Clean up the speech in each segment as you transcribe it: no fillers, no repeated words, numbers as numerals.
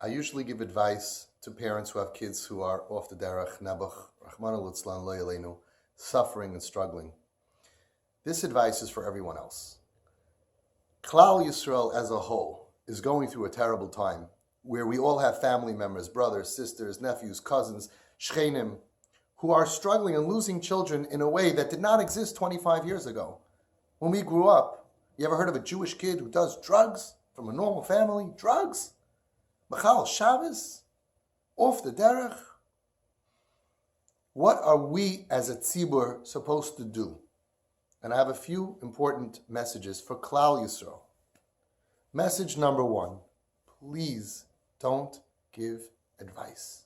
I usually give advice to parents who have kids who are off the derech, nebuch, Rachmana litzlan lo yaleinu, suffering and struggling. This advice is for everyone else. Klal Yisrael as a whole is going through a terrible time where we all have family members, brothers, sisters, nephews, cousins, shchenim, who are struggling and losing children in a way that did not exist 25 years ago. When we grew up, you ever heard of a Jewish kid who does drugs from a normal family? Drugs? Machal Shabbos? Off the derech? What are we as a tzibur supposed to do? And I have a few important messages for Klal Yisrael. Message number one, please don't give advice.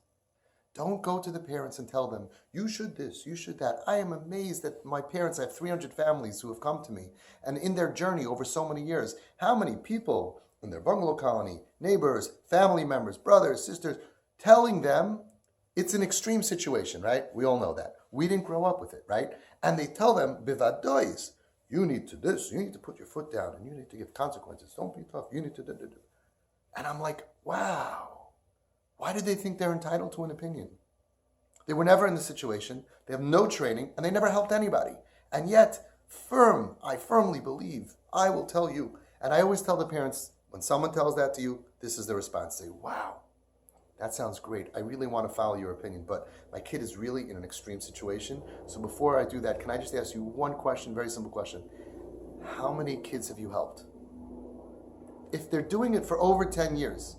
Don't go to the parents and tell them, you should this, you should that. I am amazed that my parents, I have 300 families who have come to me, and in their journey over so many years, how many people in their bungalow colony, neighbors, family members, brothers, sisters, telling them it's an extreme situation, right? We all know that. We didn't grow up with it, right? And they tell them, bivadois, you need to this, you need to put your foot down, and you need to give consequences. Don't be tough, you need to do. And I'm like, wow. Why did they think they're entitled to an opinion? They were never in the situation, they have no training, and they never helped anybody. And yet, I firmly believe, I will tell you. And I always tell the parents, when someone tells that to you, this is the response. Say, wow, that sounds great. I really want to follow your opinion, but my kid is really in an extreme situation. So before I do that, can I just ask you one question, very simple question. How many kids have you helped? If they're doing it for over 10 years,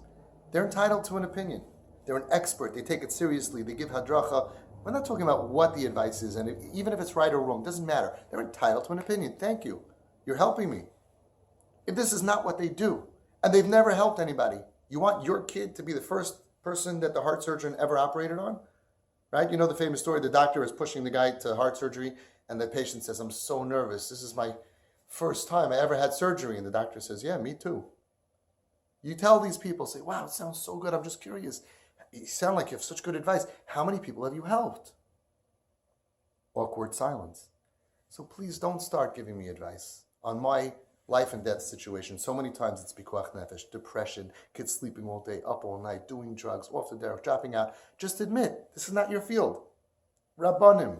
they're entitled to an opinion. They're an expert. They take it seriously. They give hadracha. We're not talking about what the advice is, and even if it's right or wrong, doesn't matter. They're entitled to an opinion. Thank you. You're helping me. If this is not what they do, and they've never helped anybody, you want your kid to be the first person that the heart surgeon ever operated on? Right? You know the famous story, the doctor is pushing the guy to heart surgery, and the patient says, I'm so nervous. This is my first time I ever had surgery. And the doctor says, yeah, me too. You tell these people, say, wow, it sounds so good. I'm just curious. You sound like you have such good advice. How many people have you helped? Awkward silence. So please don't start giving me advice on my life and death situation. So many times it's pikuach nefesh, depression, kids sleeping all day, up all night, doing drugs, off the derech, dropping out. Just admit, this is not your field. Rabbanim.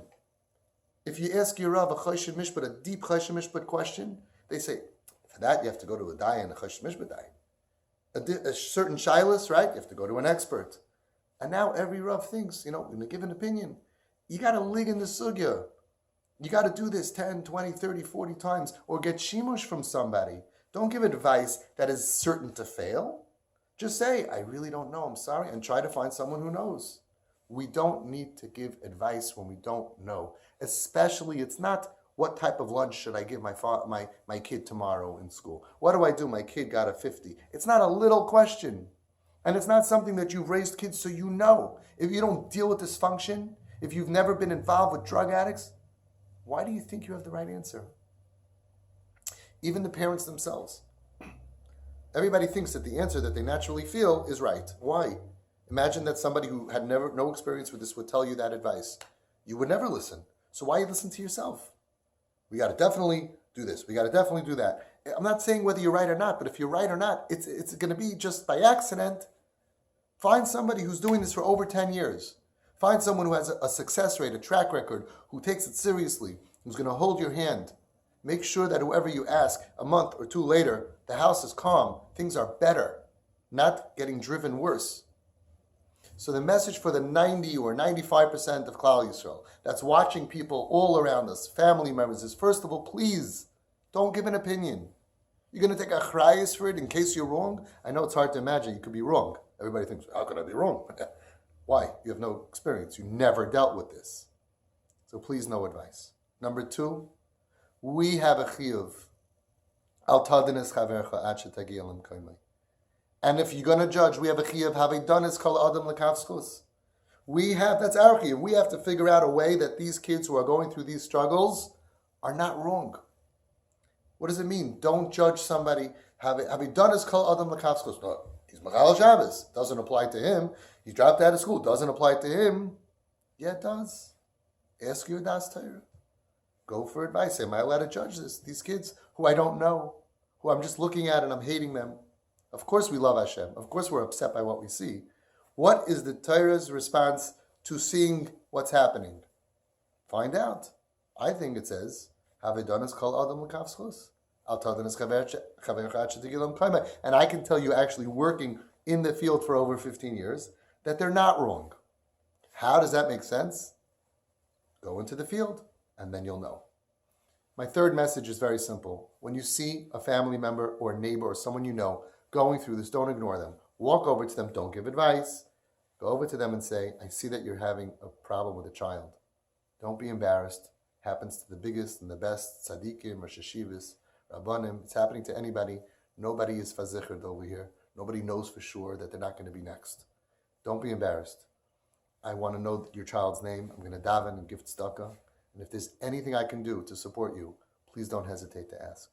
If you ask your Rav a choshen mishpat, a deep choshen mishpat question, they say, for that you have to go to a dayan, a choshen mishpat dayan. A certain shilas, right? You have to go to an expert. And now every Rav thinks, we're going to give an opinion. You got to lig in the sugya. You got to do this 10, 20, 30, 40 times or get shimush from somebody. Don't give advice that is certain to fail. Just say, I really don't know, I'm sorry, and try to find someone who knows. We don't need to give advice when we don't know. Especially, it's not, what type of lunch should I give my kid tomorrow in school? What do I do? My kid got a 50. It's not a little question. And it's not something that you've raised kids so you know. If you don't deal with dysfunction, if you've never been involved with drug addicts, why do you think you have the right answer? Even the parents themselves. Everybody thinks that the answer that they naturally feel is right. Why? Imagine that somebody who had no experience with this would tell you that advice. You would never listen. So why you listen to yourself? We got to definitely do this. We got to definitely do that. I'm not saying whether you're right or not, but if you're right or not, it's going to be just by accident. Find somebody who's doing this for over 10 years. Find someone who has a success rate, a track record, who takes it seriously, who's going to hold your hand. Make sure that whoever you ask, a month or two later, the house is calm, things are better, not getting driven worse. So the message for the 90 or 95% of Klal Yisrael that's watching people all around us, family members, is first of all, please, don't give an opinion. You're going to take a achrayus for it in case you're wrong? I know it's hard to imagine. You could be wrong. Everybody thinks, how could I be wrong? Why? You have no experience. You never dealt with this. So please, no advice. Number two, we have a chiyuv. Al tadinis chavercha ad shetagi elam kaimai. And if you're going to judge, we have a chiyuv, have done is kol adam lekavskos. That's our chiyuv. We have to figure out a way that these kids who are going through these struggles are not wrong. What does it mean? Don't judge somebody. Have done is kol adam lekavskos. No, he's Machal Shabbos. Doesn't apply to him. He dropped out of school. Doesn't apply to him. Yeah, it does. Ask your das Torah. Go for advice. Am I allowed to judge these kids who I don't know, who I'm just looking at and I'm hating them? Of course we love Hashem. Of course we're upset by what we see. What is the Torah's response to seeing what's happening? Find out. I think it says, Havedanas kol adam l'kavschus. And I can tell you, actually working in the field for over 15 years, that they're not wrong. How does that make sense? Go into the field, and then you'll know. My third message is very simple. When you see a family member or a neighbor or someone you know going through this, don't ignore them. Walk over to them. Don't give advice. Go over to them and say, I see that you're having a problem with a child. Don't be embarrassed. Happens to the biggest and the best tzaddikim, rosh yeshivas, rabbanim. It's happening to anybody. Nobody is fazicherd over here. Nobody knows for sure that they're not going to be next. Don't be embarrassed. I want to know your child's name. I'm going to daven and give tzedakah. And if there's anything I can do to support you, please don't hesitate to ask.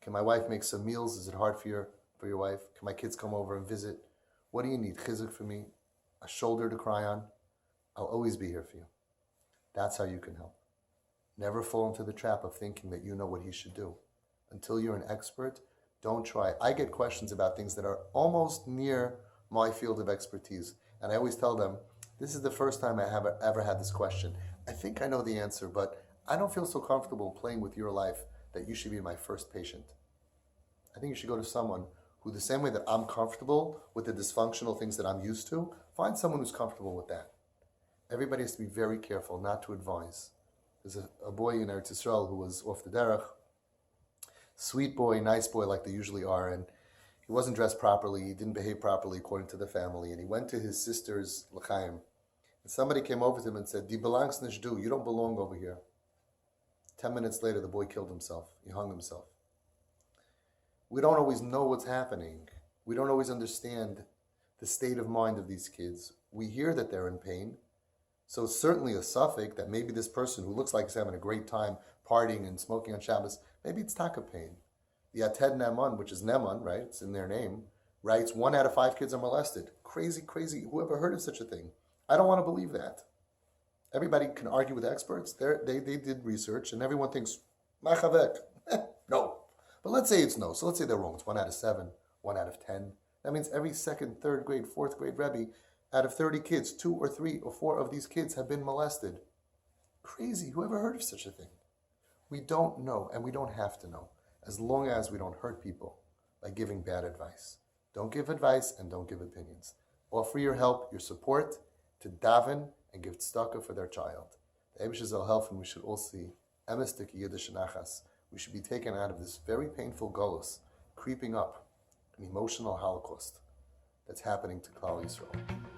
Can my wife make some meals? Is it hard for your wife? Can my kids come over and visit? What do you need? CHIZUK for me? A shoulder to cry on? I'll always be here for you. That's how you can help. Never fall into the trap of thinking that you know what he should do. Until you're an expert, don't try. I get questions about things that are almost near my field of expertise. And I always tell them, this is the first time I have ever had this question. I think I know the answer, but I don't feel so comfortable playing with your life that you should be my first patient. I think you should go to someone who, the same way that I'm comfortable with the dysfunctional things that I'm used to, find someone who's comfortable with that. Everybody has to be very careful not to advise. There's a boy in Yisrael who was off the derech, sweet boy, nice boy like they usually are, and he wasn't dressed properly, he didn't behave properly according to the family, and he went to his sister's l'chaim. And somebody came over to him and said, "Di belongs nishdu, you don't belong over here." 10 minutes later, the boy killed himself. He hung himself. We don't always know what's happening. We don't always understand the state of mind of these kids. We hear that they're in pain. So it's certainly a suffix that maybe this person who looks like he's having a great time partying and smoking on Shabbos, maybe it's taka pain. The Ated Neman, which is Neman, right? It's in their name, writes 1 out of 5 kids are molested. Crazy, crazy. Whoever heard of such a thing? I don't want to believe that. Everybody can argue with experts. They did research, and everyone thinks, machavek. No. But let's say it's no. So let's say they're wrong. It's 1 out of 7, 1 out of 10. That means every 2nd, 3rd grade, 4th grade Rebbe, out of 30 kids, 2 or 3 or 4 of these kids have been molested. Crazy. Whoever heard of such a thing? We don't know, and we don't have to know, as long as we don't hurt people by giving bad advice. Don't give advice and don't give opinions. Offer your help, your support, to daven and give tzedakah for their child. The Eibush will help, and we should all see emes Yiddish nachas. We should be taken out of this very painful golus, creeping up, an emotional holocaust that's happening to Klal Yisrael.